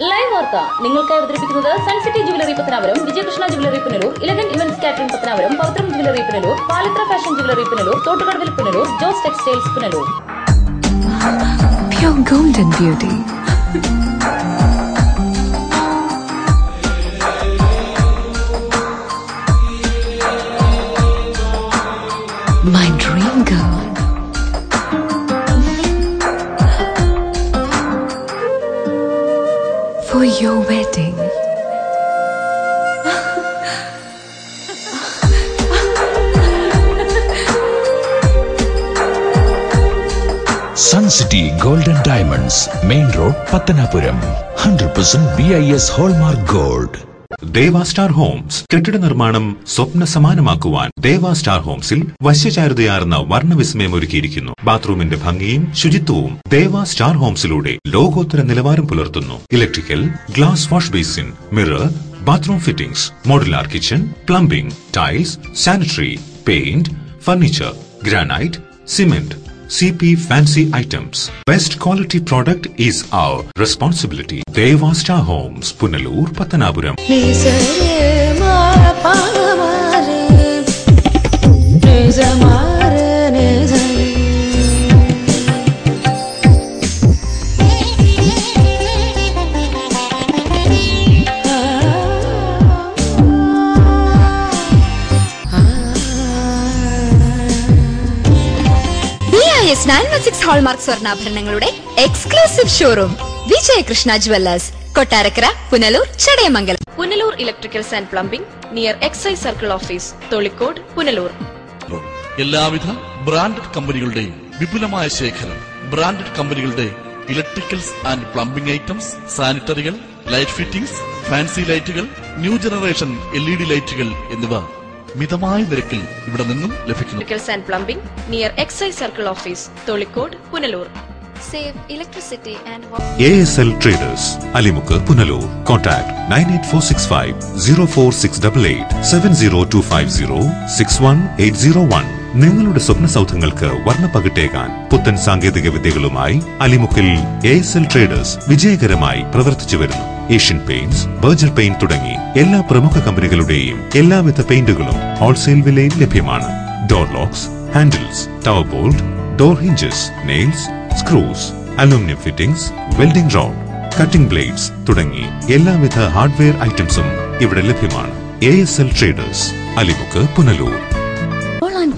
Live വാർത്ത നിങ്ങൾക്കായി അവതരിപ്പിക്കുന്നത് Suncity jewellery Pathanapuram, Vijayakrishna jewellery Punalur, elegant events catering Pathanapuram, Pavithram jewellery Punalur, Palithra fashion jewellery Punalur, Thottukadavil Punalur, Jose textiles Punalur. Pure golden beauty. My dream girl. For your wedding. Sun City Golden Diamonds, Main Road, Pattanapuram. 100% BIS Hallmark Gold. Deva star Holmes കെട്ടിട നിർമ്മാണം സ്വപ്ന സമാനമാക്കുവാൻ ദേവ star ഹോംസിൽ വശ്യചാരുതയാർന്ന വർണ്ണവിസ്മയമൊരുക്കിയിരിക്കുന്നു. ബാത്റൂമിന്റെ ഭംഗിയും ശുചിത്വവും ദേവ star ഹോംസിലൂടെ ലോകോത്തര നിലവാരം പുലർത്തുന്നു. Electrical, glass wash basin, mirror, bathroom fittings, modular kitchen, plumbing, tiles, sanitary, paint, furniture, granite, cement, CP fancy items. Best quality product is our responsibility. Deva Star Homes, Punalur, Pattanapuram. BIS 916 hallmark സ്വർണ്ണാഭരണങ്ങളുടെ exclusive showroom Vijayakrishna jewellers, Kottarakkara, Punalur, Chadayamangalam. Punalur electricals and plumbing near excise circle office, Tholicode, Punalur. എല്ലാവിധ branded കമ്പനികളുടെയും വിപുലമായ ശേഖരം. Branded കമ്പനികളുടെ electricals and plumbing items, സാനിറ്ററികൾ, light fittings, fancy ലൈറ്റുകൾ, new generation LED ലൈറ്റുകൾ എന്നിവ മിതമായ നിരക്കിൽ ഇവിടെ നിന്നും ലഭിക്കുന്നു. Electricals and plumbing near excise circle office, Tholicode, Punalur. Save electricity and ASL Traders, Alimukkad, Punalur. Contact 98465 04688 70250 61801. നിങ്ങളുടെ സ്വപ്ന സൗധങ്ങൾക്ക് വർണ്ണപ്പകിട്ടേകാൻ പുത്തൻ സാങ്കേതിക വിദ്യകളുമായി അലിമുക്കിൽ ASL Traders വിജയകരമായി പ്രവർത്തിച്ചു വരുന്നു. ഏഷ്യൻ പെയിന്റ്സ്, ബർജർ പെയിന്റ് തുടങ്ങി എല്ലാ പ്രമുഖ കമ്പനികളുടെയും എല്ലാവിധ പെയിന്റുകളും ഹോൾസെയിൽ വിലയിൽ ലഭ്യമാണ്. Door locks, handles, tower bolt, door hinges, nails, screws, aluminium fittings, welding road, cutting blades തുടങ്ങി എല്ലാവിധ ഹാർഡ്വെയർ ഐറ്റംസും ഇവിടെ ലഭ്യമാണ്. ASL Traders, Alimukku, Punalur.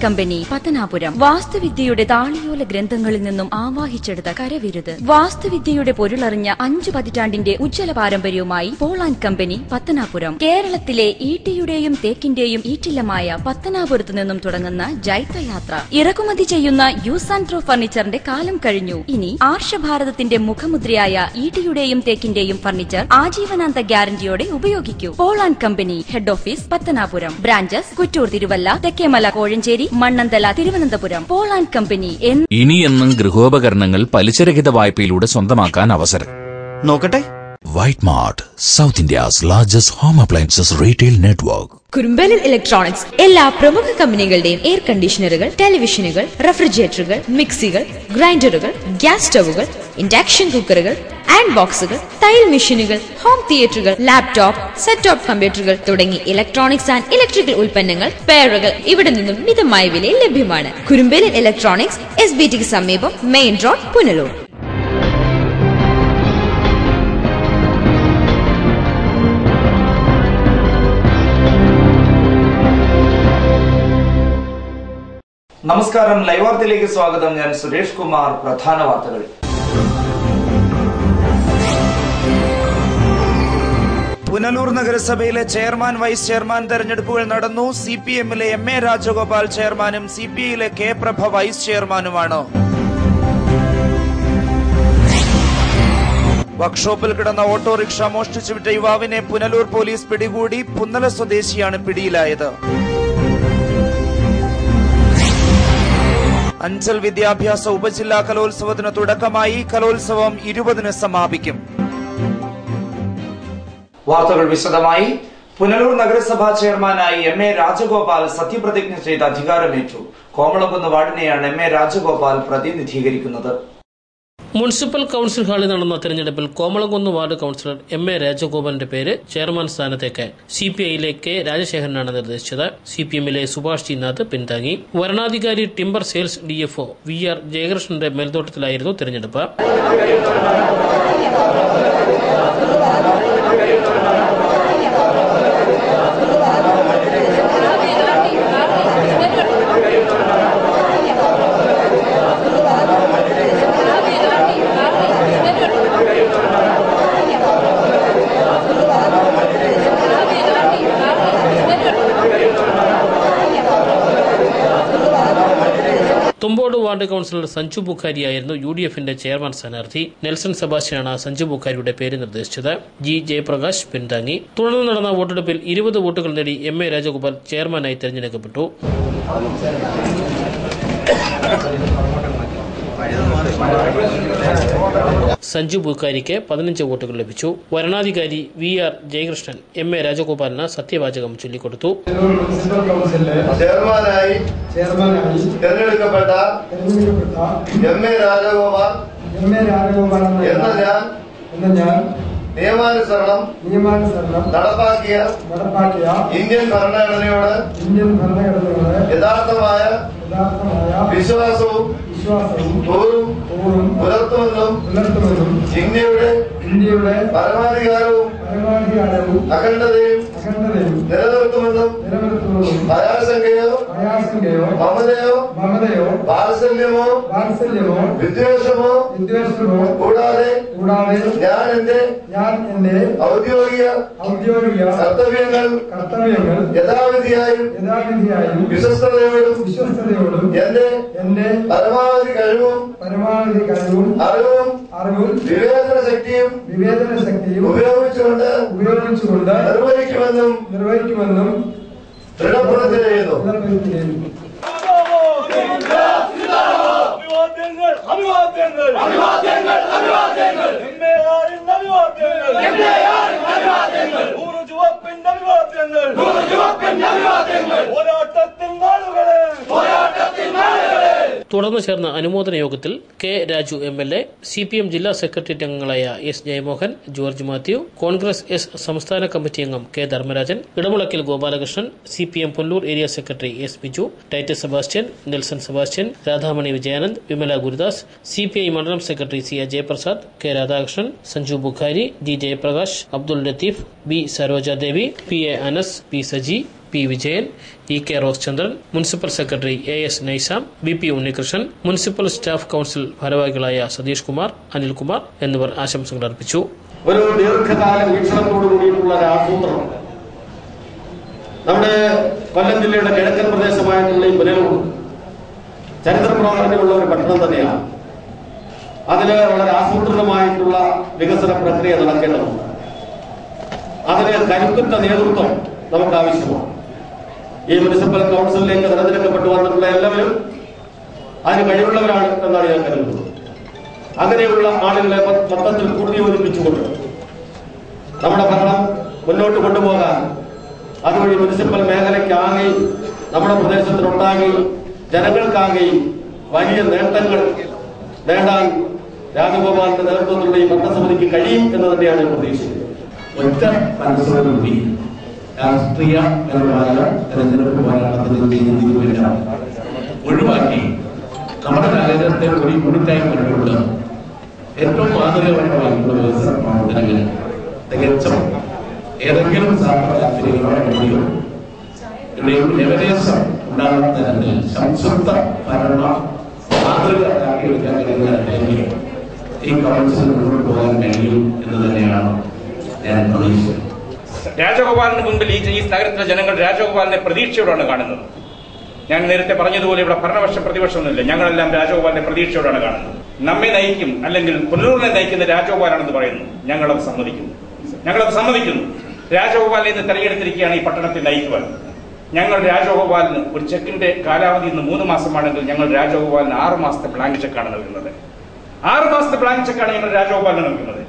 Company, Pathanapuram. വാസ്തുവിദ്യയുടെ താളിയോല ഗ്രന്ഥങ്ങളിൽ നിന്നും ആവാഹിച്ചെടുത്ത കരവിരുത്. വാസ്തുവിദ്യയുടെ പൊരുളറിഞ്ഞ 5 പതിറ്റാണ്ടിന്റെ ഉജ്ജ്വല പാരമ്പര്യവുമായി പോൾ ആൻഡ് കമ്പനി, പത്തനാപുരം. കേരളത്തിലെ ഈട്ടിയുടെയും തേക്കിന്റെയും ഈറ്റില്ലമായ പത്തനാപുരത്ത് നിന്നും തുടങ്ങുന്ന ജൈത്രയാത്ര. ഇറക്കുമതി ചെയ്യുന്ന യൂസ് ആൻഡ് ത്രോ ഫർണിച്ചറിന്റെ കാലം കഴിഞ്ഞു. ഇനി ആർഷഭാരതത്തിന്റെ മുഖമുദ്രയായ ഈട്ടിയുടെയും തേക്കിന്റെയും ഫർണിച്ചർ ആജീവനാന്ത ഗ്യാരണ്ടിയോടെ ഉപയോഗിക്കൂ. Paul and company, head office, Pathanapuram. Branches Kuttoor, Thiruvalla, Thekkemala, Kozhencherry, Mannanthala, Thiruvananthapuram. Paul and company. ഇനിയെന്നും ഗൃഹോപകരണങ്ങൾ പലിശരഹിത വായ്പയിലൂടെ സ്വന്തമാക്കാൻ അവസരം. നോക്കട്ടെ. White Mart, South India's largest home appliances retail network. Kurumbalil electronics എല്ലാ പ്രമുഖ കമ്പനികളുടെയും എയർ കണ്ടീഷണറുകൾ, ടെലിവിഷനുകൾ, റെഫ്രിജറേറ്ററുകൾ, മിക്സികൾ, ഗ്രൈൻഡറുകൾ, ഗ്യാസ് സ്റ്റവുകൾ, ഇൻഡക്ഷൻ കുക്കറുകൾ, അയൺ ബോക്സുകൾ, തയ്യൽ മെഷീനുകൾ, ഹോം തിയേറ്ററുകൾ, ലാപ്ടോപ്പ്, സെറ്റ് ടോപ്പ് കമ്പ്യൂട്ടറുകൾ തുടങ്ങി ഇലക്ട്രോണിക്സ് ആൻഡ് ഇലക്ട്രിക്കൽ ഉൽപ്പന്നങ്ങൾ, പെയറുകൾ ഇവിടെ നിന്നും മിതമായ വിലയിൽ ലഭ്യമാണ്. കുറുമ്പലിൽ ഇലക്ട്രോണിക്സ്, SBTക്ക് സമീപം, മെയിൻ റോഡ്, പുനലൂർ. നമസ്കാരം, ലൈവ് വാർത്തയിലേക്ക് സ്വാഗതം. ഞാൻ സുരേഷ് കുമാർ. പ്രധാന വാർത്തകൾ. പുനലൂർ നഗരസഭയിലെ ചെയർമാൻ, വൈസ് ചെയർമാൻ തെരഞ്ഞെടുപ്പുകൾ നടന്നു. CPMലെ MA രാജഗോപാൽ ചെയർമാനും CPIയിലെ K പ്രഭ വൈസ് ചെയർമാനുമാണ്. വർക്ക്ഷോപ്പിൽ കിടന്ന ഓട്ടോറിക്ഷ മോഷ്ടിച്ചു വിട്ട യുവാവിനെ പുനലൂർ പോലീസ് പിടികൂടി. പുന്നല സ്വദേശിയാണ് പിടിയിലായത്. അഞ്ചൽ വിദ്യാഭ്യാസ ഉപജില്ലാ കലോത്സവത്തിന് തുടക്കമായി. കലോത്സവം 20-ന് സമാപിക്കും. വാർത്തകൾ വിശദമായി. പുനലൂർ നഗരസഭാ ചെയർമാനായി MA രാജഗോപാൽ സത്യപ്രതിജ്ഞ ചെയ്ത് അധികാരമേറ്റു. കോമളകുന്ന് വാർഡിനെയാണ് MA രാജഗോപാൽ പ്രതിനിധീകരിക്കുന്നത്. മുനിസിപ്പൽ കൌൺസിൽ ഹാളിൽ നടന്ന തെരഞ്ഞെടുപ്പിൽ കോമളംകുന്ന് വാർഡ് കൌൺസിലർ MA രാജഗോപാലിന്റെ പേര് ചെയർമാൻ സ്ഥാനത്തേക്ക് CPI-യിലെ K രാജശേഖരനാണ് നിർദ്ദേശിച്ചത്. CPM-ലെ സുഭാഷ് ജി നാഥ് പിന്താങ്ങി. വരണാധികാരി ടിംബർ സെയിൽസ് DFO VR ജയകൃഷ്ണന്റെ മേൽനോട്ടത്തിലായിരുന്നു തെരഞ്ഞെടുപ്പ്. തുമ്പോട് വാർഡ് കൌൺസിലർ സഞ്ജു ബുഖാരിയായിരുന്നു UDF-ന്റെ ചെയർമാൻ സ്ഥാനാർത്ഥി. നെൽസൺ സെബാസ്റ്റ്യനാണ് സഞ്ജു ബുഖാരിയുടെ പേര് നിർദ്ദേശിച്ചത്. G ജയപ്രകാശ് പിന്താങ്ങി. തുടർന്ന് നടന്ന വോട്ടെടുപ്പിൽ 20 വോട്ടുകൾ നേടി MA രാജഗോപാൽ ചെയർമാനായി തെരഞ്ഞെടുക്കപ്പെട്ടു. സഞ്ജു ബുഖാരിക്ക് 15 വോട്ടുകൾ ലഭിച്ചു. വരണാധികാരി VR ജയകൃഷ്ണൻ MA രാജഗോപാലിന് സത്യവാചകം ചൊല്ലിക്കൊടുത്തു. ചെയർമാനായി തെരഞ്ഞെടുക്കപ്പെട്ട MA രാജഗോപാൽ എന്ന ഞാൻ നിയമാനുസരണം നടപ്പാക്കിയ ഇന്ത്യൻ ഭരണഘടനയോട് യഥാർത്ഥമായ വിശ്വാസവും പുലർത്തുമെന്നും ഇന്ത്യയുടെ പരമാധികാരവും അഖണ്ഡതയും നിലനിർത്തുമെന്നും ഭയാശങ്കയോ മമതയോ വാത്സല്യമോ വിദ്വേഷമോ കൂടാതെ ഞാൻ എന്റെ ഔദ്യോഗിക കർത്തവ്യങ്ങൾ യഥാവിധിയായും വിശ്വസ്തയോടും എന്റെ പരമാവധി കഴിവും അറിവും വിവേചന ശക്തിയും ഉപയോഗിച്ചുകൊണ്ട് നിർവഹിക്കുമെന്നും ദൃഢപ്രതിജ്ഞ ചെയ്യുന്നു. തുടർന്ന് ചേർന്ന അനുമോദന യോഗത്തിൽ K രാജു MLA, CPM ജില്ലാ സെക്രട്ടേറിയറ്റ് അംഗങ്ങളായ S Jayamohan, George Mathew, Congress S സംസ്ഥാന കമ്മിറ്റി അംഗം K Dharmarajan, Idamulakkil Gopalakrishnan, CPM Punalur area secretary S Biju, Titus Sebastian, Nelson Sebastian, Radhamani Vijayanand, Vimala Gurudas, CPI മണ്ഡലം secretary C Jayaprasad, K Radhakrishnan, Sanju Bukhari, D Jayaprakash, Abdul Latheef, B Sarojadevi, PA Anas, P Saji, P Vijayan, EK Rose Chandran, municipal secretary AS Naizam, BP Unnikrishnan, municipal staff council ഭാരവാഹികളായ സതീഷ് കുമാർ, അനിൽകുമാർ എന്നിവർ ആശംസകൾ അർപ്പിച്ചു. ഒരു ദീർഘകാല വീക്ഷണത്തോടുകൂടിയിട്ടുള്ള ആസൂത്രണം നമ്മുടെ കൊല്ലം ജില്ലയുടെ കിഴക്കൻ പ്രദേശമായിട്ടുള്ള ഈ പുനലൂർ ചരിത്ര പ്രാധാന്യമുള്ള ഒരു പട്ടണം തന്നെയാണ്. അതിന് വളരെ ആസൂത്രിതമായിട്ടുള്ള വികസന പ്രക്രിയ നടക്കേണ്ടതുണ്ട്. അതിന് കരുത്തുറ്റ നേതൃത്വം നമുക്ക് ആവശ്യമാണ്. ഈ മുനിസിപ്പൽ കൌൺസിലിലേക്ക് തെരഞ്ഞെടുക്കപ്പെട്ടു വന്നിട്ടുള്ള എല്ലാവരും അതിന് കഴിവുള്ളവരാണ് എന്നാണ് ഞാൻ കരുതുന്നത്. അങ്ങനെയുള്ള ആളുകളെ മൊത്തത്തിൽ കൂട്ടിയോജിപ്പിച്ചുകൊണ്ട് നമ്മുടെ ഭരണം മുന്നോട്ട് കൊണ്ടുപോകാൻ അതുവഴി മുനിസിപ്പൽ മേഖലയ്ക്കാകെയും നമ്മുടെ പ്രദേശത്തിനുണ്ടാകുകയും ജനങ്ങൾക്കാകെയും വലിയ നേട്ടങ്ങൾ നേടാൻ രാജഗോപാലിന്റെ നേതൃത്വത്തിലുള്ള ഈ ഭരണസമിതിക്ക് കഴിയും എന്ന് തന്നെയാണ് ഞാൻ പ്രതീക്ഷിക്കുന്നത്. ഒറ്റ മനസ്സോടുകൂടി രാഷ്ട്രീയപരമായ തെരഞ്ഞെടുപ്പ് പോരാട്ടത്തിൽ ഒഴിവാക്കി നമ്മുടെ രാജ്യത്തെ കൂടിക്കായി മുന്നോട്ട് ഏറ്റവും മാതൃകപരമായിട്ടുള്ള വികസന പ്രവർത്തനങ്ങൾ തികച്ചും ഏതെങ്കിലും താല്പര്യങ്ങളോ ഏകദേശം ഉണ്ടാകുന്ന തരത്തിൽ സംശുദ്ധ ഭരണ മാതൃകയാക്കിയെടുക്കാൻ കഴിയുന്ന ഈ കൗൺസിൽ മുന്നോട്ട് പോകാൻ കഴിയും എന്ന് തന്നെയാണ് ഞാൻ പ്രതീക്ഷിക്കുന്നത്. രാജഗോപാലിന് മുൻപിൽ ഈ നഗരത്തിലെ ജനങ്ങൾ രാജഗോപാലിനെ പ്രതീക്ഷയോടാണ് കാണുന്നത്. ഞാൻ നേരത്തെ പറഞ്ഞതുപോലെ ഇവിടെ ഭരണപക്ഷം പ്രതിപക്ഷമൊന്നുമില്ല. ഞങ്ങളെല്ലാം രാജഗോപാലിനെ പ്രതീക്ഷയോടാണ് കാണുന്നത്. നമ്മെ നയിക്കും അല്ലെങ്കിൽ പുനലൂരിനെ നയിക്കുന്ന രാജഗോപാലാണെന്ന് പറയുന്നു. ഞങ്ങളത് സമ്മതിക്കുന്നു. രാജഗോപാലിനെ ഇന്ന് തെരഞ്ഞെടുത്തിരിക്കുകയാണ് ഈ പട്ടണത്തെ നയിക്കുവാൻ. ഞങ്ങൾ രാജഗോപാലിന് ഒരു ചെക്കിന്റെ കാലാവധി ഇന്ന് 3 മാസമാണെങ്കിൽ ഞങ്ങൾ രാജഗോപാലിന് 6 മാസത്തെ ബ്ലാങ്ക് ചെക്കാണ് നൽകുന്നത്. 6 മാസത്തെ ബ്ലാങ്ക് ചെക്കാണ് ഞങ്ങൾ രാജഗോപാലിന് നൽകുന്നത്.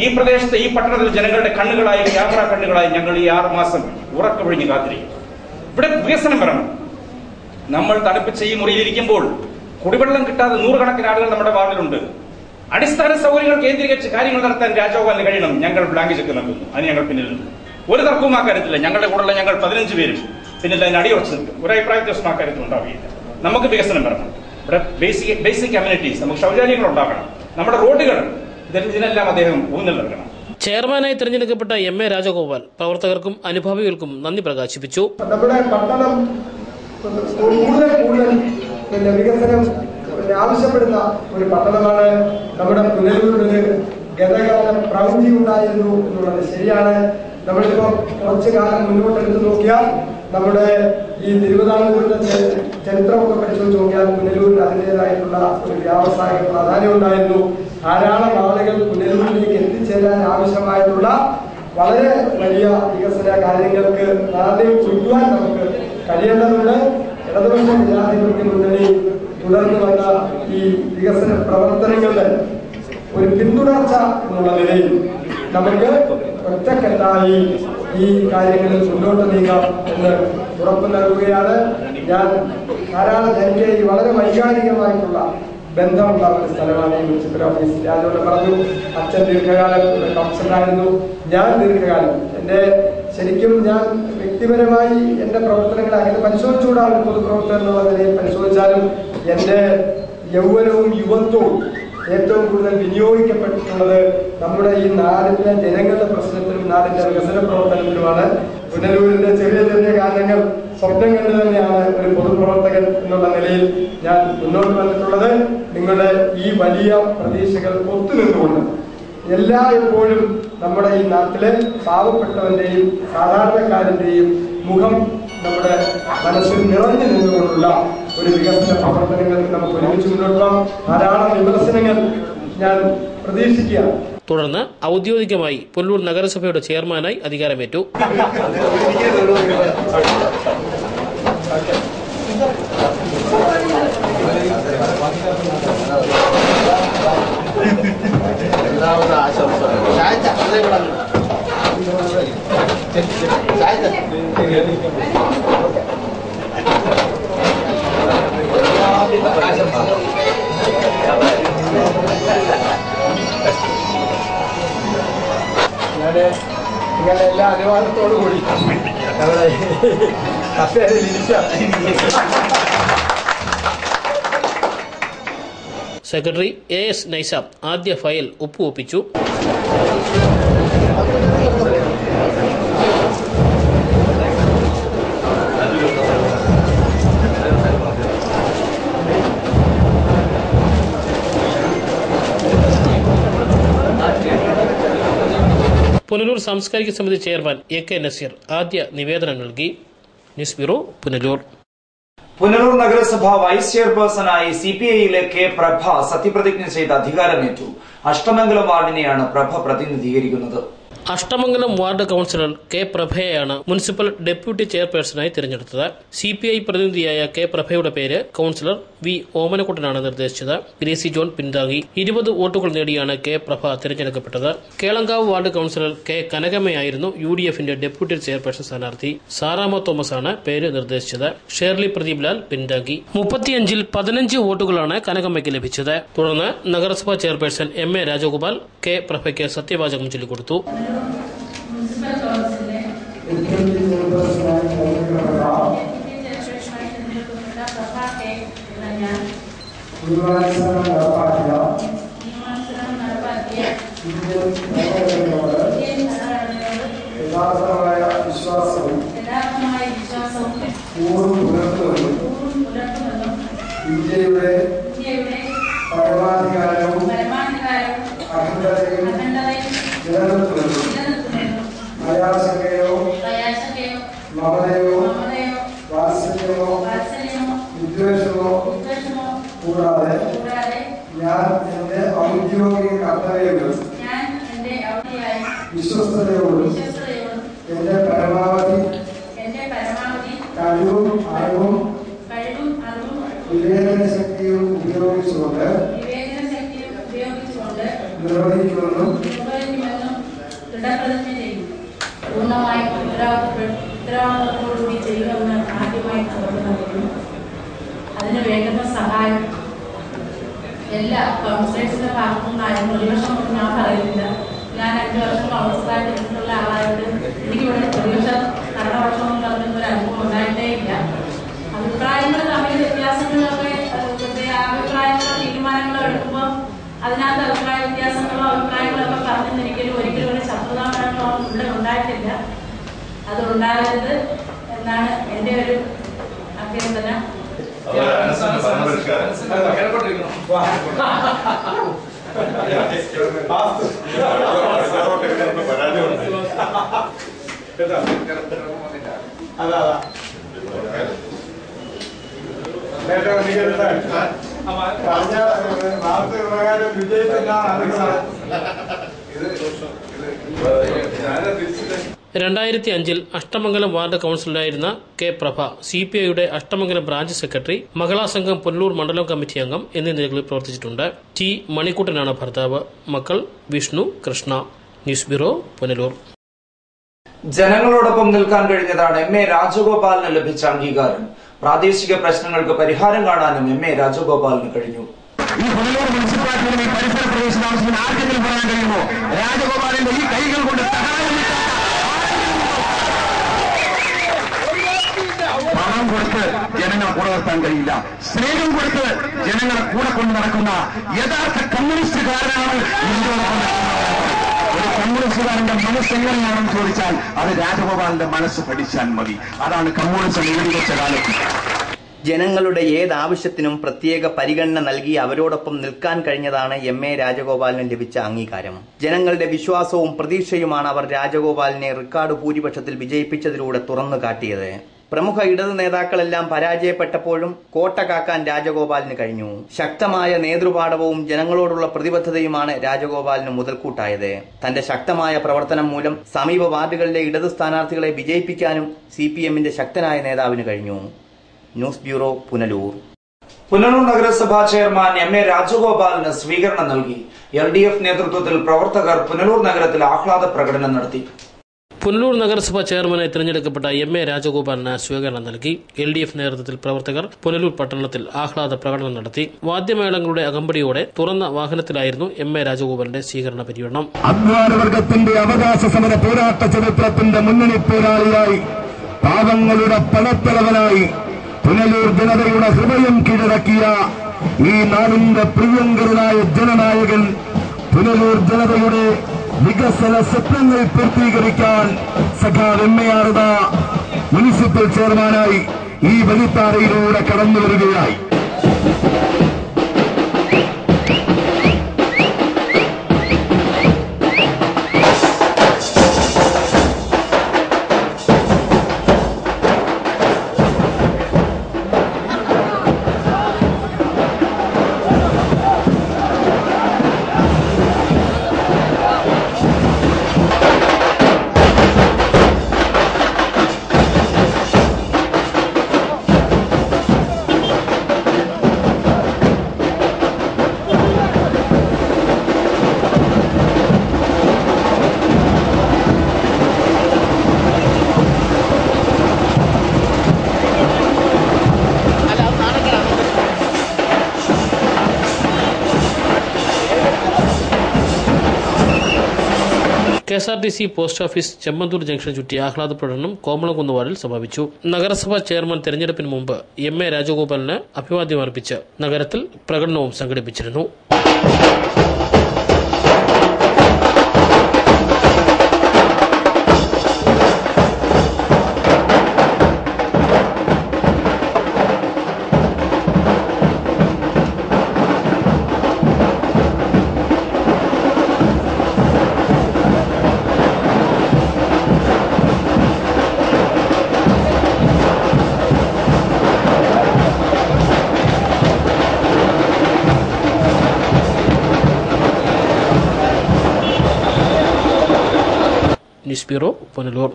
ഈ പ്രദേശത്തെ ഈ പട്ടണത്തിലെ ജനങ്ങളുടെ കണ്ണുകളായി ക്യാമറ കണ്ണുകളായി ഞങ്ങൾ ഈ 6 മാസം ഉറക്കമൊഴിഞ്ഞ് കാത്തിരിക്കും. ഇവിടെ വികസനം വരണം. നമ്മൾ തണുപ്പിച്ച ഈ മുറിയിലിരിക്കുമ്പോൾ കുടിവെള്ളം കിട്ടാതെ 100 കണക്കിന് ആളുകൾ നമ്മുടെ വാർഡിലുണ്ട്. അടിസ്ഥാന സൗകര്യങ്ങൾ കേന്ദ്രീകരിച്ച് കാര്യങ്ങൾ നടത്താൻ രാജഗോപാലിന് കഴിയണം. ഞങ്ങൾ ബ്ലാങ്ക് ചെക്ക് നൽകുന്നു. അതിന് ഞങ്ങൾ പിന്നിലുണ്ട്. ഒരു തർക്കവും ആ കാര്യത്തില്ല. ഞങ്ങളുടെ കൂടെയുള്ള ഞങ്ങൾ 15 പേരും പിന്നിൽ അതിന് അടിയുറച്ച് നിൽക്കും. ഒരു അഭിപ്രായ വ്യത്യാസം ആ കാര്യത്തിൽ ഉണ്ടാവുകയില്ല. നമുക്ക് വികസനം വരണം. ഇവിടെ ബേസിക് കമ്മ്യൂണിറ്റീസ്, നമുക്ക് ശൗചാലയങ്ങൾ ഉണ്ടാക്കണം. നമ്മുടെ റോഡുകൾ, ഇതിനെല്ലാം അദ്ദേഹം ഊന്നൽ നൽകണം. ചെയർമാനായി തിരഞ്ഞെടുക്കപ്പെട്ട എം.എ. രാജഗോപാൽ പ്രവർത്തകർക്കും അനുഭാവികൾക്കും നന്ദി പ്രകാശിപ്പിച്ചു. നമ്മുടെ പട്ടണം കൂടുതൽ വികസനം ആവശ്യപ്പെടുന്ന ഒരു പട്ടണമാണ്. നമ്മുടെ പുനലൂരിൽ ഗതകാല പ്രൗഢി ഉണ്ടായിരുന്നു എന്നുള്ളത് ശരിയാണ്. നമ്മളിപ്പോ കുറച്ചു കാലം മുന്നോട്ടെടുത്ത് നോക്കിയാൽ നമ്മുടെ ഈ തിരുവിതാംകൂറിന്റെ ചരിത്രമൊക്കെ പരിശോധിച്ച് നോക്കിയാൽ പുനലൂരിന് അതിൻ്റെതായിട്ടുള്ള ഒരു വ്യാവസായിക പ്രാധാന്യം ഉണ്ടായിരുന്നു. ധാരാളം ആളുകൾ പുനലൂരിലേക്ക് എത്തിച്ചേരാൻ ആവശ്യമായിട്ടുള്ള വളരെ വലിയ വികസന കാര്യങ്ങൾക്ക് ആദ്യം കൊണ്ടുപോകാൻ നമുക്ക് കഴിയേണ്ടതുണ്ട്. ഇടതുപക്ഷ ജനാധിപത്യ മുന്നണി തുടർന്ന് വന്ന ഈ വികസന പ്രവർത്തനങ്ങളുടെ ഒരു പിന്തുടർച്ച എന്നുള്ള നിലയിൽ നമുക്ക് ഒറ്റക്കെട്ടായി ഈ കാര്യങ്ങളിൽ മുന്നോട്ട് നീങ്ങാം എന്ന് ഉറപ്പ് നൽകുകയാണ്. ഞാൻ ധാരാളം എനിക്ക് ഈ വളരെ വൈകാരികമായിട്ടുള്ള ബന്ധമുള്ള ഒരു സ്ഥലമാണ് ഈ മുനിസിപ്പൽ ഓഫീസ്. ഞാനിവിടെ പറഞ്ഞു, അച്ഛൻ ദീർഘകാലം കൗൺസിലറായിരുന്നു, ഞാൻ ദീർഘകാലം. ശരിക്കും ഞാൻ വ്യക്തിപരമായി എന്റെ പ്രവർത്തനങ്ങൾ അങ്ങനെ പരിശോധിച്ചുകൂടാ. ഒരു പൊതുപ്രവർത്തകൻ എന്നുള്ള നിലയിൽ പരിശോധിച്ചാലും എന്റെ യൗവനവും യുവത്വവും ഏറ്റവും കൂടുതൽ വിനിയോഗിക്കപ്പെട്ടിട്ടുള്ളത് നമ്മുടെ ഈ നാടിന്റെ ജനങ്ങളുടെ പ്രശ്നത്തിനും നാടിന്റെ വികസന പ്രവർത്തനത്തിനുമാണ്. പുനലൂരിന്റെ ചെറിയ ചെറിയ കാര്യങ്ങൾ സ്വപ്നം കണ്ടു തന്നെയാണ് ഒരു പൊതുപ്രവർത്തകൻ എന്നുള്ള നിലയിൽ ഞാൻ മുന്നോട്ട് വന്നിട്ടുള്ളത്. നിങ്ങളുടെ ഈ വലിയ പ്രതീക്ഷകൾ ഒത്തുനിന്നുകൊണ്ട് എപ്പോഴും നമ്മുടെ ഈ നാട്ടിലെ പാവപ്പെട്ടവന്റെയും സാധാരണക്കാരന്റെയും മുഖം നമ്മുടെ മനസ്സിൽ നിറഞ്ഞു നിന്നുകൊണ്ടുള്ള ഒരു വികസന പ്രവർത്തനങ്ങൾക്ക് നമുക്ക് ഒരുമിച്ച് മുന്നോട്ട് പോകാം. ധാരാളം വിമർശനങ്ങൾ ഞാൻ പ്രതീക്ഷിക്കുകയാണ്. തുടർന്ന് ഔദ്യോഗികമായി പുനലൂർ നഗരസഭയുടെ ചെയർമാനായി അധികാരമേറ്റു. നിങ്ങളുടെ എല്ലാ അനുവാദത്തോടു കൂടി സെക്രട്ടറി A.S. നൈസാം ആദ്യ ഫയൽ ഒപ്പുവെപ്പിച്ചു. പുനലൂർ സാംസ്കാരിക സമിതി ചെയർമാൻ A.K. നസീർ ആദ്യ നിവേദനം നൽകി. News bureau, Punalur. പുനലൂർ നഗരസഭ വൈസ് ചെയർപേഴ്സണായി CPIയിലെ കെ പ്രഭ സത്യപ്രതിജ്ഞ ചെയ്ത് അധികാരമേറ്റു. അഷ്ടമംഗലം വാർഡിനെയാണ് പ്രഭ പ്രതിനിധീകരിക്കുന്നത്. അഷ്ടമംഗലം വാർഡ് കൌൺസിലർ കെ പ്രഭയെയാണ് മുനിസിപ്പൽ ഡെപ്യൂട്ടി ചെയർപേഴ്സണായി തിരഞ്ഞെടുത്തത്. CPI പ്രതിനിധിയായ കെ പ്രഭയുടെ പേര് കൌൺസിലർ വി ഓമനക്കുട്ടനാണ് നിർദ്ദേശിച്ചത്. Gracy John പിന്താങ്ങി. 20 വോട്ടുകൾ നേടിയാണ് കെ പ്രഭ തിരഞ്ഞെടുക്കപ്പെട്ടത്. കേളങ്കാവ് വാർഡ് കൌൺസിലർ കെ കനകമ്മയായിരുന്നു UDFന്റെ ഡെപ്യൂട്ടി ചെയർപേഴ്സൺ സ്ഥാനാർത്ഥി. സാറാമ തോമസ് ആണ് പേര് നിർദ്ദേശിച്ചത്. ഷേർലി പ്രദീപ് ലാൽ പിന്താങ്ങി. 35-ൽ 15 വോട്ടുകളാണ് കനകമ്മയ്ക്ക് ലഭിച്ചത്. തുടർന്ന് നഗരസഭാ ചെയർപേഴ്സൺ M.A. രാജഗോപാൽ കെ പ്രഭയ്ക്ക് സത്യവാചകം ചൊല്ലിക്കൊടുത്തു. വിശ്വാസവും ഇന്ത്യയുടെ പരമാധികാരവും അഖണ്ഡതയും നിലനിർത്തുമെന്നും പ്രയാസകയോ മമതയോ വാത്സല്യമോ വിദ്വേഷമോ കൂടാതെ ഞാൻ എന്റെ ഔദ്യോഗിക കർത്തവ്യങ്ങൾ വിശ്വസ്തയോടും എന്റെ പരമാവധി കഴിവും അറിവും വിവേചന ശക്തിയും ഉപയോഗിച്ചുകൊണ്ട് നിർവഹിക്കുമെന്നും പൂർണ്ണമായും ഉത്തരവാദിത്തത്തോടുകൂടി ചെയ്യുമെന്ന് ആദ്യമായി തുറന്നു നൽകുന്നു. അതിന് വേണ്ടുന്ന സഹായം എല്ലാ കൗൺസിലേഴ്സിന്റെ ഭാഗത്തു നിന്നായാലും പ്രതിപക്ഷം ഒന്നും ഞാൻ പറയുന്നില്ല. ഞാൻ 5 വർഷം കൗൺസിലായിട്ട് എടുത്തിട്ടുള്ള ആളായിട്ട് എനിക്കിവിടെ പ്രതിപക്ഷം ഭരണപക്ഷം എന്ന് പറഞ്ഞ ഒരു അനുഭവം ഉണ്ടായിട്ടേ ഇല്ല. അഭിപ്രായങ്ങൾ തമ്മിൽ വ്യത്യാസങ്ങളൊക്കെ അഭിപ്രായങ്ങളോ തീരുമാനങ്ങളോ എടുക്കുമ്പോൾ അതിനകത്ത് അഭിപ്രായ വ്യത്യാസങ്ങളോ അഭിപ്രായങ്ങളൊക്കെ പറഞ്ഞെന്നിരിക്കലും ഒരിക്കലും ഒരു ശത്രുതാപരമോ ഇവിടെ ഉണ്ടായിട്ടില്ല. അത് ഉണ്ടാകരുത് എന്നാണ് എൻ്റെ ഒരു അഭ്യർത്ഥന. ിൽ അഷ്ടമംഗലം വാർഡ് കൌൺസിലറായിരുന്ന കെ പ്രഭ CPIയുടെ അഷ്ടമംഗലം ബ്രാഞ്ച് സെക്രട്ടറി, മഹിളാ സംഘം പുനലൂർ മണ്ഡലം കമ്മിറ്റി അംഗം എന്നീ നിലകളിൽ പ്രവർത്തിച്ചിട്ടുണ്ട്. ടി മണിക്കുട്ടനാണ് ഭർത്താവ്. മക്കൾ വിഷ്ണു, കൃഷ്ണ. News bureau, Punalur. ജനങ്ങളോടൊപ്പം നിൽക്കാൻ കഴിഞ്ഞതാണ് MA രാജഗോപാലിന് ലഭിച്ച അംഗീകാരം. പ്രാദേശിക പ്രശ്നങ്ങൾക്ക് പരിഹാരം കാണാനും MA രാജഗോപാലിന് കഴിഞ്ഞു. ഈ പുനലൂർ മുനിസിപ്പാലിറ്റിയിലും ഈ പരിസര പ്രദേശത്താമസിക്കുന്ന ആർക്കെങ്കിലും പറയാൻ കഴിയുമോ രാജഗോപാലിന്റെ ഈ കൈകൾ കൊണ്ട് പണം കൊടുത്ത് ജനങ്ങളെ കൂടെ നിർത്താൻ കഴിയില്ല. സ്നേഹം കൊടുത്ത് ജനങ്ങളെ കൂടെ കൊണ്ട് നടക്കുന്ന യഥാർത്ഥ കമ്മ്യൂണിസ്റ്റുകാരനാണ് ഒരു കമ്മ്യൂണിസ്റ്റുകാരന്റെ മനസ്സെങ്ങനെയാണെന്ന് ചോദിച്ചാൽ അത് രാജഗോപാലിന്റെ മനസ്സ് പഠിച്ചാൽ മതി. അതാണ് കമ്മ്യൂണിസം എഴുതിവെച്ച കാലത്ത്. ജനങ്ങളുടെ ഏതാവശ്യത്തിനും പ്രത്യേക പരിഗണന നൽകി അവരോടൊപ്പം നിൽക്കാൻ കഴിഞ്ഞതാണ് MA രാജഗോപാലിന് ലഭിച്ച അംഗീകാരം. ജനങ്ങളുടെ വിശ്വാസവും പ്രതീക്ഷയുമാണ് അവർ രാജഗോപാലിനെ റെക്കോർഡ് ഭൂരിപക്ഷത്തിൽ വിജയിപ്പിച്ചതിലൂടെ തുറന്നു കാട്ടിയത്. പ്രമുഖ ഇടതു നേതാക്കളെല്ലാം പരാജയപ്പെട്ടപ്പോഴും കോട്ട കാക്കാൻ രാജഗോപാലിന് കഴിഞ്ഞു. ശക്തമായ നേതൃപാടവവും ജനങ്ങളോടുള്ള പ്രതിബദ്ധതയുമാണ് രാജഗോപാലിന് മുതൽക്കൂട്ടായത്. തന്റെ ശക്തമായ പ്രവർത്തനം മൂലം സമീപ വാർഡുകളിലെ ഇടതു സ്ഥാനാർത്ഥികളെ വിജയിപ്പിക്കാനും CPMന്റെ ശക്തനായ നേതാവിന് കഴിഞ്ഞു. News bureau, Punalur. പുനലൂർ നഗരസഭാ ചെയർമാൻ MA രാജഗോപാലിന് സ്വീകരണം നൽകി. LDF നേതൃത്വത്തിൽ പ്രവർത്തകർ പുനലൂർ നഗരത്തിൽ ആഹ്ലാദ പ്രകടനം നടത്തി. പുനലൂർ നഗരസഭാ ചെയർമാനായി തിരഞ്ഞെടുക്കപ്പെട്ട MA രാജഗോപാലിന് സ്വീകരണം നൽകി. LDF നേതൃത്വത്തിൽ പ്രവർത്തകർ പുനലൂർ പട്ടണത്തിൽ ആഹ്ലാദ പ്രകടനം നടത്തി. വാദ്യമേളങ്ങളുടെ അകമ്പടിയോടെ തുറന്ന വാഹനത്തിലായിരുന്നു MA രാജഗോപാലിന്റെ സ്വീകരണ പര്യടനം. അധ്വാനവർഗത്തിന്റെ അവകാശ സമര പോരാട്ട ചരിത്രത്തിന്റെ മുന്നണി പോരാളിയായി, പാവങ്ങളുടെ പണത്തലവനായി, പുനലൂർ ജനതയുടെ ഹൃദയം കീഴടക്കിയ ഈ നാടിന്റെ പ്രിയങ്കരനായ ജനനായകൻ, പുനലൂർ ജനതയുടെ വികസന സ്വപ്നങ്ങൾ പൂർത്തീകരിക്കാൻ സഖാവ് MA മുനിസിപ്പൽ ചെയർമാനായി ഈ വഴിത്താരയിലൂടെ കടന്നു വരികയായി. KSRTC post office Chemmanthur junction ചുറ്റി ആഹ്ലാദ പ്രകടനം കോമളംകുന്ന് വാർഡിൽ സമാപിച്ചു. നഗരസഭാ ചെയർമാൻ തെരഞ്ഞെടുപ്പിന് മുമ്പ് MA രാജഗോപാലിന് അഭിവാദ്യം അർപ്പിച്ച് നഗരത്തിൽ പ്രകടനവും സംഘടിപ്പിച്ചിരുന്നു. News bureau, Punalur.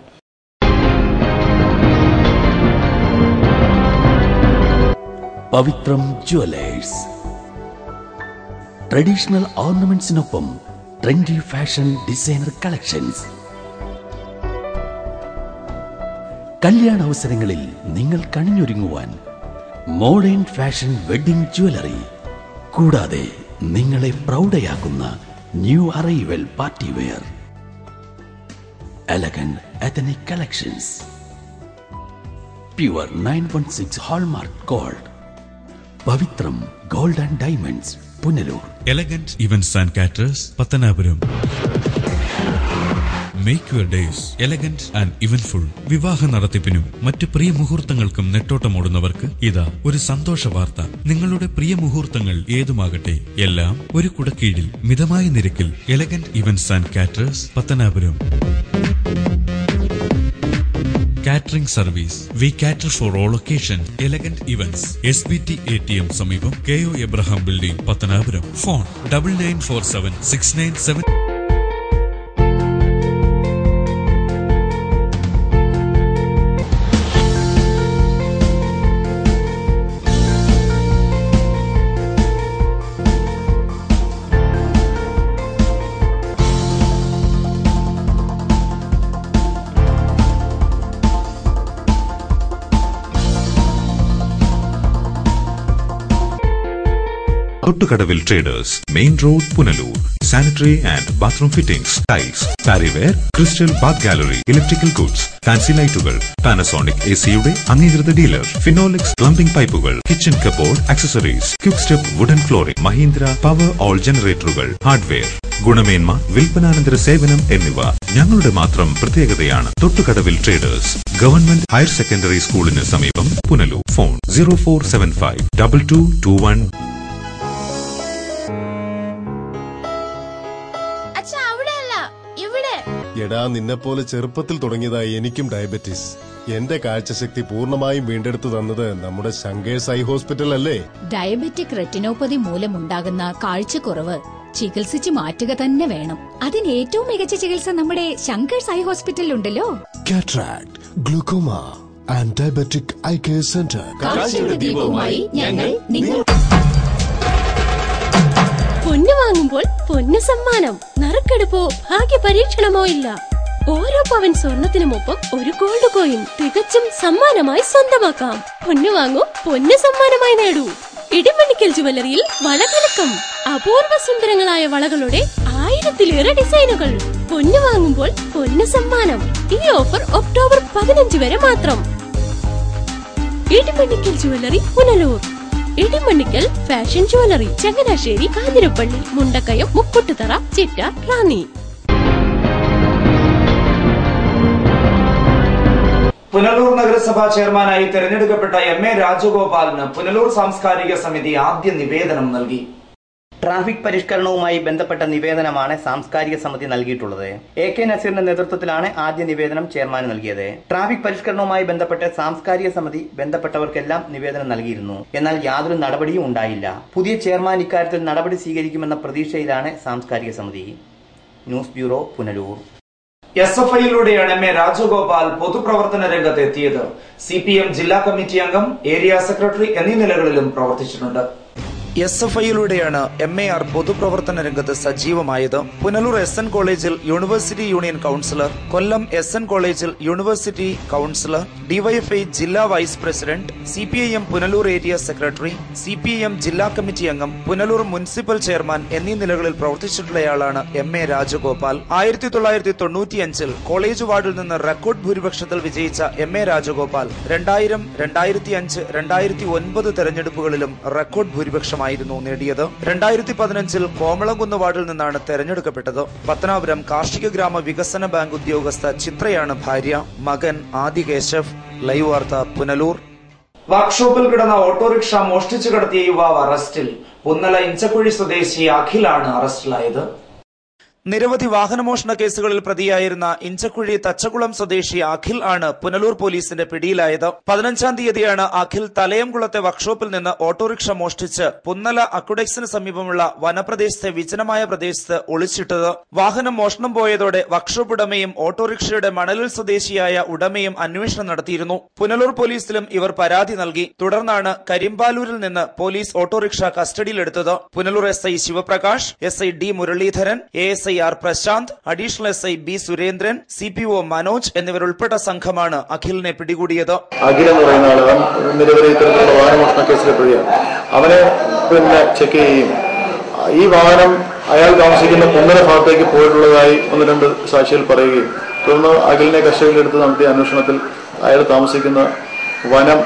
Pavithram jewellers. Traditional ഓർണമെന്റ്സിനൊപ്പം ട്രെൻഡി ഫാഷൻ ഡിസൈനർ കളക്ഷൻസ്. കല്യാണ അവസരങ്ങളിൽ നിങ്ങൾ കണിഞ്ഞൊരുങ്ങുവാൻ മോഡേൺ ഫാഷൻ വെഡിംഗ് ജ്വല്ലറി, കൂടാതെ നിങ്ങളെ പ്രൗഢയാക്കുന്ന new arrival party wear. Elegant ethnic collections. Pure 916 hallmark gold. Pavithram gold and diamonds, Punalur. Elegant events and caterers, Pathanapuram. Make your days elegant and eventful. വിവാഹ നടത്തിപ്പിനും മറ്റു പ്രിയ മുഹൂർത്തങ്ങൾക്കും നെട്ടോട്ടമോടുന്നവർക്ക് ഇതാ ഒരു സന്തോഷ വാർത്ത. നിങ്ങളുടെ പ്രിയ മുഹൂർത്തങ്ങൾ ഏതുമാകട്ടെ, എല്ലാം ഒരു കുടക്കീഴിൽ മിതമായ നിരക്കിൽ. Elegant events and caterers, Pathanapuram. Catering service. We cater for all occasions. Elegant events. SBT ATM സമീപം KO Abraham Building, പത്തനാപുരം. Phone 99476997. Thottukadavil traders, main road, Punalur. Sanitary and bathroom fittings, tiles, Parryware, crystal bath gallery, electrical goods, fancy ലൈറ്റുകൾ, Panasonic AC-യുടെ അംഗീകൃത dealer, Finolex plumbing പൈപ്പുകൾ, kitchen cupboard accessories, quick step wooden flooring, Mahindra Powerol ജനറേറ്ററുകൾ, hardware. ഗുണമേന്മ, വിൽപ്പനാനന്തര സേവനം എന്നിവ ഞങ്ങളുടെ മാത്രം പ്രത്യേകതയാണ്. Thottukadavil traders, government higher secondary സ്കൂളിന് സമീപം, പുനലൂർ. ഫോൺ 04752221. എടാ, നിന്നെപ്പോലെ ചെറുപ്പത്തിൽ തുടങ്ങിയതായി എനിക്കും ഡയബറ്റീസ്. എന്റെ കാഴ്ചശക്തി പൂർണ്ണമായും വീണ്ടെടുത്തു തന്നത് നമ്മുടെ ശങ്കേഴ്സ് ഐ ഹോസ്പിറ്റൽ അല്ലേ? ഡയബറ്റിക് റെറ്റിനോപ്പതി മൂലമുണ്ടാകുന്ന കാഴ്ചക്കുറവ് ചികിത്സിച്ച് മാറ്റുക തന്നെ വേണം. അതിന് ഏറ്റവും മികച്ച ചികിത്സ നമ്മുടെ ശങ്കേഴ്സ് ഐ ഹോസ്പിറ്റലിലുണ്ടല്ലോ. Cataract, glaucoma and diabetic eye care centre. കാഴ്ചയുടെ ദീപവുമായി ഞങ്ങൾ നിങ്ങൾ. പൊന്നു വാങ്ങുമ്പോൾ പൊന്നു സമ്മാനം. നറുക്കെടുപ്പോ ഭാഗ്യ പരീക്ഷണമോ ഇല്ല. ഓരോ പവൻ സ്വർണത്തിനുമൊപ്പം ഒരു ഗോൾഡ് കോയിൻ തികച്ചും സമ്മാനമായി സ്വന്തമാക്കാം. പൊന്നു വാങ്ങൂ, പൊന്നു സമ്മാനമായി നേടൂ. ഇടിമണ്ണിക്കൽ ജുവലറിയിൽ വളകലക്കം. അപൂർവ സുന്ദരങ്ങളായ വളകളുടെ 1000-ലേറെ ഡിസൈനുകൾ. പൊന്നു വാങ്ങുമ്പോൾ പൊന്നു സമ്മാനം. ഈ ഓഫർ ഒക്ടോബർ 15 വരെ മാത്രം. Edimannickal jewellery, Punalur. Edimannickal fashion jewellery, Changanassery, Kanjirappally, Mundakayam, Mukkoottuthara, Chittar, Ranni. Punalur നഗരസഭാ ചെയർമാനായി തെരഞ്ഞെടുക്കപ്പെട്ട MA രാജഗോപാലിന് പുനലൂർ സാംസ്കാരിക സമിതി ആദ്യ നിവേദനം നൽകി. ട്രാഫിക് പരിഷ്കരണവുമായി ബന്ധപ്പെട്ട നിവേദനമാണ് സാംസ്കാരിക സമിതി നൽകിയിട്ടുള്ളത്. AK നസീറിന്റെ നേതൃത്വത്തിലാണ് ആദ്യ നിവേദനം ചെയർമാൻ നൽകിയത്. ട്രാഫിക് പരിഷ്കരണവുമായി ബന്ധപ്പെട്ട് സാംസ്കാരിക സമിതി ബന്ധപ്പെട്ടവർക്കെല്ലാം നിവേദനം നൽകിയിരുന്നു. എന്നാൽ യാതൊരു നടപടിയും ഉണ്ടായില്ല. പുതിയ ചെയർമാൻ ഇക്കാര്യത്തിൽ നടപടി സ്വീകരിക്കുമെന്ന പ്രതീക്ഷയിലാണ് സാംസ്കാരിക സമിതി. News bureau, Punalur. SFIയിലൂടെയാണ് MA രാജഗോപാൽ പൊതുപ്രവർത്തന രംഗത്ത് എത്തിയത്. CPM ജില്ലാ കമ്മിറ്റി അംഗം, ഏരിയ സെക്രട്ടറി എന്നീ നിലകളിലും പ്രവർത്തിച്ചിട്ടുണ്ട്. SFIയിലൂടെയാണ് MAR പൊതുപ്രവർത്തന രംഗത്ത് സജീവമായത്. പുനലൂർ SN കോളേജിൽ university union councillor, Kollam SN കോളേജിൽ യൂണിവേഴ്സിറ്റി കൌൺസിലർ, DYFI ജില്ലാ vice president, CPIM Punalur area secretary, CPIM ജില്ലാ കമ്മിറ്റി അംഗം, പുനലൂർ മുനിസിപ്പൽ ചെയർമാൻ എന്നീ നിലകളിൽ പ്രവർത്തിച്ചിട്ടുള്ളയാളാണ് MA രാജഗോപാൽ. 1995-ൽ കോളേജ് വാർഡിൽ നിന്ന് റെക്കോർഡ് ഭൂരിപക്ഷത്തിൽ വിജയിച്ച MA രാജഗോപാൽ 2000, 2005, 2009 തെരഞ്ഞെടുപ്പുകളിലും റെക്കോർഡ് ഭൂരിപക്ഷമായി നേടിയത്. 2015-ൽ കോമളംകുന്ന് വാർഡിൽ നിന്നാണ് തെരഞ്ഞെടുക്കപ്പെട്ടത്. പത്തനാപുരം കാർഷിക ഗ്രാമ വികസന ബാങ്ക് ഉദ്യോഗസ്ഥ ചിത്രയാണ് ഭാര്യ. മകൻ ആദി കേശവ്. ലൈവ് വാർത്ത, പുനലൂർ. വർക്ക്ഷോപ്പിൽ കിടന്ന ഓട്ടോറിക്ഷ മോഷ്ടിച്ചു കടത്തിയ യുവാവ് അറസ്റ്റിൽ. പുന്നല ഇഞ്ചക്കുഴി സ്വദേശി അഖിലാണ് അറസ്റ്റിലായത്. നിരവധി വാഹനമോഷണ കേസുകളിൽ പ്രതിയായിരുന്ന ഇഞ്ചക്കുഴി തച്ചകുളം സ്വദേശി അഖിൽ ആണ് പുനലൂർ പോലീസിന്റെ പിടിയിലായത്. 15-ാം തീയതിയാണ് അഖിൽ തലയംകുളത്തെ വർക്ക്ഷോപ്പിൽ നിന്ന് ഓട്ടോറിക്ഷ മോഷ്ടിച്ച് പുന്നല അക്വഡക്സിന് സമീപമുള്ള വനപ്രദേശത്തെ വിജനമായ പ്രദേശത്ത് ഒളിച്ചിട്ടത്. വാഹനം മോഷണം പോയതോടെ വർക്ക്ഷോപ്പ് ഉടമയും ഓട്ടോറിക്ഷയുടെ മണലിൽ സ്വദേശിയായ ഉടമയും അന്വേഷണം നടത്തിയിരുന്നു. പുനലൂർ പോലീസിലും ഇവർ പരാതി നൽകി. തുടർന്നാണ് കരിമ്പാലൂരിൽ നിന്ന് പോലീസ് ഓട്ടോറിക്ഷ കസ്റ്റഡിയിലെടുത്തത്. Punalur SI Sivaprakash, SI D Muralidharan, ASI R Prasanth, additional SI B Surendran, CPO Manoj എന്നിവരുൾപ്പെട്ട സംഘമാണ് അഖിലിനെ പിടികൂടിയത്. അഖിൽ എന്ന് പറയുന്ന ആള് നിരവധി ഇത്തരത്തിലുള്ള വാഹനമോഷണ കേസിലെ പ്രതിയാണ്. അവനെ ചെക്ക് ചെയ്യുകയും ഈ വാഹനം അയാൾ താമസിക്കുന്ന പൊങ്ങര ഭാഗത്തേക്ക് പോയിട്ടുള്ളതായി 1-2 സാക്ഷികൾ പറയുകയും തുടർന്ന് അഖിലിനെ കസ്റ്റഡിയിലെടുത്ത് നടത്തിയ അന്വേഷണത്തിൽ അയാൾ താമസിക്കുന്ന വനം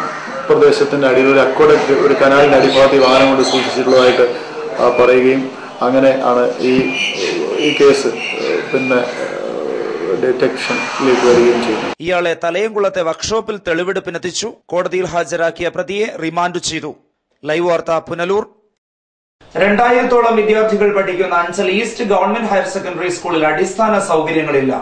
പ്രദേശത്തിന്റെ അടിയിൽ ഒരു അക്വഡക്റ്റ്, ഒരു കനാലിന്റെ അടിഭാഗത്ത് വാഹനം കൊണ്ട് സൂക്ഷിച്ചിട്ടുള്ളതായിട്ട് പറയുകയും അങ്ങനെ ആണ് ഈ കേസ് ഡിറ്റക്ഷനിലേക്ക് വരികയും ചെയ്തു. ഇയാളെ തലയംകുളത്തെ വർക്ക്ഷോപ്പിൽ തെളിവെടുപ്പിനെത്തിച്ചു. കോടതിയിൽ ഹാജരാക്കിയ പ്രതിയെ റിമാൻഡ് ചെയ്തു. ലൈവ് വാർത്ത പുനലൂർ. 2000-ഓളം വിദ്യാർത്ഥികൾ പഠിക്കുന്ന Anchal east government higher secondary സ്കൂളിൽ അടിസ്ഥാന സൗകര്യങ്ങളില്ല.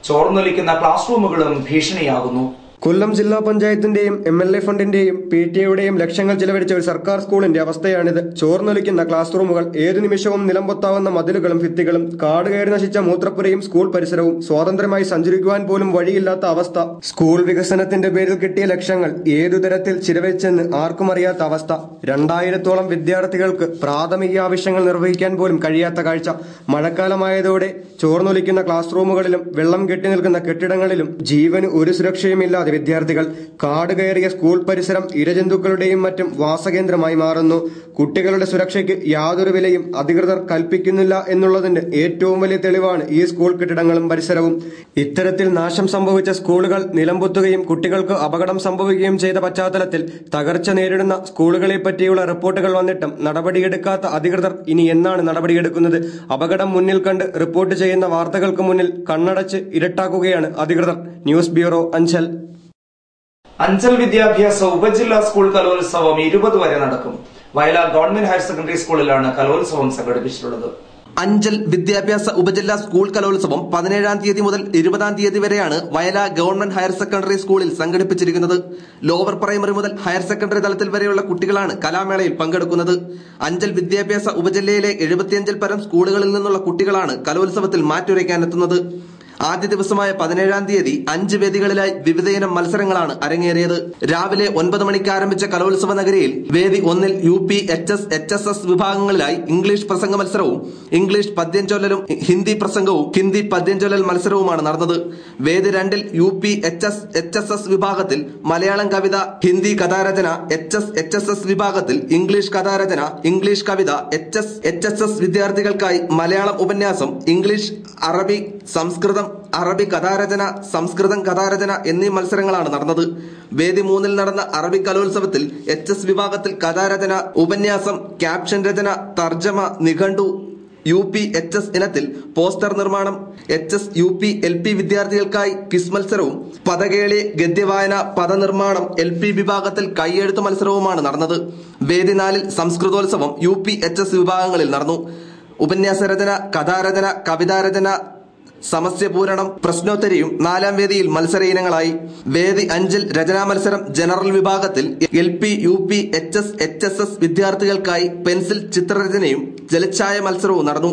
ചോർന്നൊലിക്കുന്ന ക്ലാസ് റൂമുകളും ഭീഷണിയാകുന്നു. കൊല്ലം ജില്ലാ പഞ്ചായത്തിന്റെയും MLA ഫണ്ടിന്റെയും PTA-യുടെയും ലക്ഷങ്ങൾ ചിലവഴിച്ച ഒരു സർക്കാർ സ്കൂളിന്റെ അവസ്ഥയാണിത്. ചോർന്നൊലിക്കുന്ന ക്ലാസ് റൂമുകൾ, ഏതു നിമിഷവും നിലംപൊത്താവുന്ന മതിലുകളും ഭിത്തികളും, കാട് കയറി നശിച്ച മൂത്രപ്പുരയും സ്കൂൾ പരിസരവും, സ്വാതന്ത്ര്യമായി സഞ്ചരിക്കുവാൻ പോലും വഴിയില്ലാത്ത അവസ്ഥ. സ്കൂൾ വികസനത്തിന്റെ പേരിൽ കിട്ടിയ ലക്ഷങ്ങൾ ഏതു തരത്തിൽ ചിലവഴിച്ചെന്ന് ആർക്കും അറിയാത്ത അവസ്ഥ. 2000-ഓളം വിദ്യാർത്ഥികൾക്ക് പ്രാഥമിക ആവശ്യങ്ങൾ നിർവഹിക്കാൻ പോലും കഴിയാത്ത കാഴ്ച. മഴക്കാലമായതോടെ ചോർന്നൊലിക്കുന്ന ക്ലാസ് റൂമുകളിലും വെള്ളം കെട്ടി നിൽക്കുന്ന കെട്ടിടങ്ങളിലും ജീവന് ഒരു സുരക്ഷയുമില്ലാതെ വിദ്യാർത്ഥികൾ. കാട് കയറിയ സ്കൂൾ പരിസരം ഇരജന്തുക്കളുടെയും മറ്റും വാസകേന്ദ്രമായി മാറുന്നു. കുട്ടികളുടെ സുരക്ഷയ്ക്ക് യാതൊരു വിലയും അധികൃതർ കൽപ്പിക്കുന്നില്ല എന്നുള്ളതിന്റെ ഏറ്റവും വലിയ തെളിവാണ് ഈ സ്കൂൾ കെട്ടിടങ്ങളും പരിസരവും. ഇത്തരത്തിൽ നാശം സംഭവിച്ച സ്കൂളുകൾ നിലംപൊത്തുകയും കുട്ടികൾക്ക് അപകടം സംഭവിക്കുകയും ചെയ്ത പശ്ചാത്തലത്തിൽ തകർച്ച നേരിടുന്ന സ്കൂളുകളെ പറ്റിയുള്ള റിപ്പോർട്ടുകൾ വന്നിട്ടും നടപടിയെടുക്കാത്ത അധികൃതർ ഇനി എന്നാണ് നടപടിയെടുക്കുന്നത്? അപകടം മുന്നിൽ കണ്ട് റിപ്പോർട്ട് ചെയ്യുന്ന വാർത്തകൾക്ക് മുന്നിൽ കണ്ണടച്ച് ഇരട്ടാക്കുകയാണ് അധികൃതർ. News bureau, Anchal. അഞ്ചൽ വിദ്യാഭ്യാസ ഉപജില്ലാ സ്കൂൾ കലോത്സവം 20 വരെ നടക്കും. വയലാർ ഗവൺമെന്റ് ഹയർ സെക്കൻഡറി സ്കൂളിലാണ് കലോത്സവം സംഘടിപ്പിച്ചിട്ടുള്ളത്. അഞ്ചൽ വിദ്യാഭ്യാസ ഉപജില്ലാ സ്കൂൾ കലോത്സവം 17-ാം തീയതി മുതൽ 20-ാം തീയതി വരെയാണ് വയലാർ ഗവൺമെന്റ് ഹയർ സെക്കൻഡറി സ്കൂളിൽ സംഘടിപ്പിച്ചിരിക്കുന്നത്. ലോവർ പ്രൈമറി മുതൽ ഹയർ സെക്കൻഡറി തലത്തിൽ വരെയുള്ള കുട്ടികളാണ് കലാമേളയിൽ പങ്കെടുക്കുന്നത്. അഞ്ചൽ വിദ്യാഭ്യാസ ഉപജില്ലയിലെ 75-ൽ പരം സ്കൂളുകളിൽ നിന്നുള്ള കുട്ടികളാണ് കലോത്സവത്തിൽ മാറ്റുരയ്ക്കാനെത്തുന്നത്. ആദ്യ ദിവസമായ 17-ാം തീയതി 5 വേദികളിലായി വിവിധയിനം മത്സരങ്ങളാണ് അരങ്ങേറിയത്. രാവിലെ 9 മണിക്ക് ആരംഭിച്ച കലോത്സവ നഗരിയിൽ വേദി 1-ൽ UP, HS, HSS വിഭാഗങ്ങളിലായി ഇംഗ്ലീഷ് പ്രസംഗ മത്സരവും ഇംഗ്ലീഷ് പദ്യം ചൊല്ലലും ഹിന്ദി പ്രസംഗവും ഹിന്ദി പദ്യം ചൊല്ലൽ മത്സരവുമാണ് നടന്നത്. വേദി 2-ൽ UP, HS, HSS വിഭാഗത്തിൽ മലയാളം കവിത, ഹിന്ദി കഥാരചന, HS, HSS വിഭാഗത്തിൽ ഇംഗ്ലീഷ് കഥാരചന, ഇംഗ്ലീഷ് കവിത, HS, HSS വിദ്യാർത്ഥികൾക്കായി മലയാളം ഉപന്യാസം, ഇംഗ്ലീഷ്, അറബി, സംസ്കൃതം, അറബി കഥാരചന, സംസ്കൃതം കഥാരചന എന്നീ മത്സരങ്ങളാണ് നടന്നത്. വേദി 3-ൽ നടന്ന അറബി കലോത്സവത്തിൽ HS വിഭാഗത്തിൽ കഥാരചന, ഉപന്യാസം, ക്യാപ്ഷൻ രചന, തർജ്ജമ, നിഘണ്ടു, UP, HS ഇനത്തിൽ പോസ്റ്റർ നിർമ്മാണം, HS, UP, LP വിദ്യാർത്ഥികൾക്കായി ക്വിസ് മത്സരവും, പദകേളി, ഗദ്യവായന, പദനിർമ്മാണം, LP വിഭാഗത്തിൽ കൈയെഴുത്ത് മത്സരവുമാണ് നടന്നത്. വേദി 4-ൽ സംസ്കൃതോത്സവം UP, HS വിഭാഗങ്ങളിൽ നടന്നു. ഉപന്യാസ രചന, കഥാരചന, കവിതാരചന, സമസ്യപൂരണം, പ്രശ്നോത്തരിയും 4-ാം വേദിയിൽ മത്സര ഇനങ്ങളായി. വേദി 5-ൽ രചനാ മത്സരം ജനറൽ വിഭാഗത്തിൽ LP, UP, HS, HSS വിദ്യാർത്ഥികൾക്കായി പെൻസിൽ ചിത്രരചനയും ജലച്ഛായ മത്സരവും നടന്നു.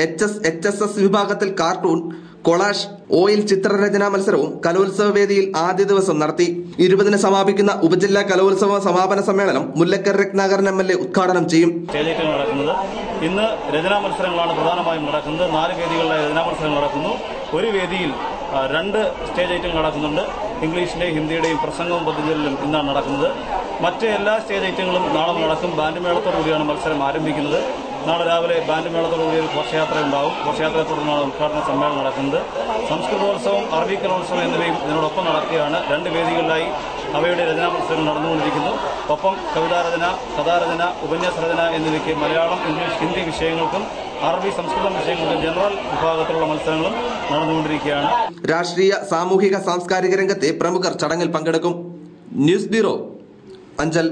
HS, HSS വിഭാഗത്തിൽ കാർട്ടൂൺ, കൊളാഷ്, ഓയിൽ ചിത്രരചനാ മത്സരവും കലോത്സവ വേദിയിൽ ആദ്യ ദിവസം നടത്തി. 20-ന് സമാപിക്കുന്ന ഉപജില്ലാ കലോത്സവ സമാപന സമ്മേളനം മുല്ലക്കർ രത്നാകരൻ MLA ഉദ്ഘാടനം ചെയ്യും. നടക്കുന്നത് ഇന്ന് രചനാ മത്സരങ്ങളാണ് പ്രധാനമായും നടക്കുന്നത്. 4 വേദികളിലായി രചനാ മത്സരങ്ങൾ നടക്കുന്നു. ഒരു വേദിയിൽ 2 സ്റ്റേജ് ഐറ്റങ്ങൾ നടക്കുന്നുണ്ട്. ഇംഗ്ലീഷിന്റെയും ഹിന്ദിയുടെയും പ്രസംഗവും പദ്ധതികളിലും ഇന്നാണ് നടക്കുന്നത്. മറ്റ് എല്ലാ സ്റ്റേജ് ഐറ്റങ്ങളും നാളെ നടക്കും. ബാൻഡ് മേളത്തോടുകൂടിയാണ് മത്സരം ആരംഭിക്കുന്നത്. നാളെ രാവിലെ ബാൻഡ് മേളത്തോടുകൂടി ഒരു ഘോഷയാത്ര ഉണ്ടാവും. ഘോഷയാത്രയെ തുടർന്നാണ് ഉദ്ഘാടന സമ്മേളനം നടക്കുന്നത്. സംസ്കൃതോത്സവം, അറബി കലോത്സവം എന്നിവയും ഇതിനോടൊപ്പം നടക്കുകയാണ്. 2 വേദികളിലായി അവയുടെ രചനാ മത്സരങ്ങൾ നടന്നുകൊണ്ടിരിക്കുന്നു. ഒപ്പം കവിതാരചന, കഥാരചന, ഉപന്യാസ രചന എന്നിവയ്ക്ക് മലയാളം, ഇംഗ്ലീഷ്, ഹിന്ദി വിഷയങ്ങൾക്കും അറബി, സംസ്കൃതം വിഷയങ്ങൾക്കും ജനറൽ വിഭാഗത്തിലുള്ള മത്സരങ്ങളും നടന്നുകൊണ്ടിരിക്കുകയാണ്. രാഷ്ട്രീയ, സാമൂഹിക, സാംസ്കാരിക രംഗത്തെ പ്രമുഖർ ചടങ്ങിൽ പങ്കെടുക്കും. News bureau, Anchal.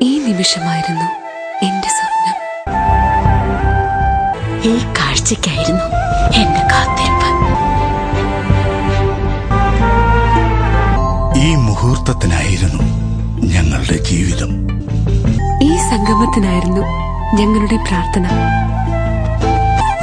ഈ നിമിഷമായിരുന്നു എന്റെ സ്വപ്നം. ഈ കാഴ്ചയ്ക്കായിരുന്നു എന്റെ കാത്തിരിപ്പ്. ഈ മുഹൂർത്തത്തിനായിരുന്നു ഞങ്ങളുടെ ജീവിതം. ഈ സംഗമത്തിനായിരുന്നു ഞങ്ങളുടെ പ്രാർത്ഥന.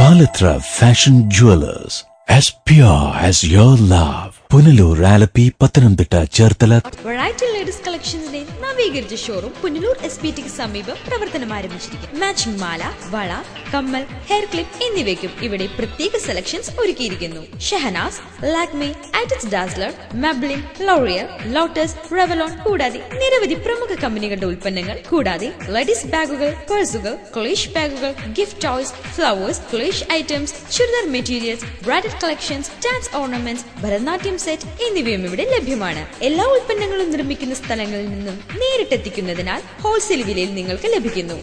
Palathra fashion jewellers, as pure as your love. Punalur, Alleppey, Pathanamthitta, Cherthala. Variety ladies കളക്ഷൻസിന്റെ നവീകരിച്ച ഷോറൂം പുനലൂർ SPTക്ക് സമീപം പ്രവർത്തനം ആരംഭിച്ചിരിക്കുന്നു. മാച്ചിങ് മാല, വള, കമ്മൽ, ഹെയർ ക്ലിപ്പ് എന്നിവയ്ക്കും ഇവിടെ പ്രത്യേക സെലക്ഷൻസ് ഒരുക്കിയിരിക്കുന്നു. ഷഹനാസ്, ലാക്മി, ആറ്റക്സ് Dazzler, Maybelline, L'Oreal, Lotus, Revlon കൂടാതെ നിരവധി പ്രമുഖ കമ്പനികളുടെ ഉൽപ്പന്നങ്ങൾ, കൂടാതെ ലേഡീസ് ബാഗുകൾ, പേഴ്സുകൾ, ക്ലേഷ് ബാഗുകൾ, ഗിഫ്റ്റ് ടോയ്സ്, ഫ്ലവേഴ്സ്, ക്ലേഷ് items, churidar materials, bridal collections, dance ornaments, Bharatanatyam set എന്നിവയും ഇവിടെ ലഭ്യമാണ്. എല്ലാ ഉൽപ്പന്നങ്ങളും നിർമ്മിക്കുന്ന സ്ഥലങ്ങളിൽ നിന്നും നേരിട്ടെത്തിക്കുന്നതിനാൽ ഹോൾസെയിൽ വിലയിൽ നിങ്ങൾക്ക് ലഭിക്കുന്നു.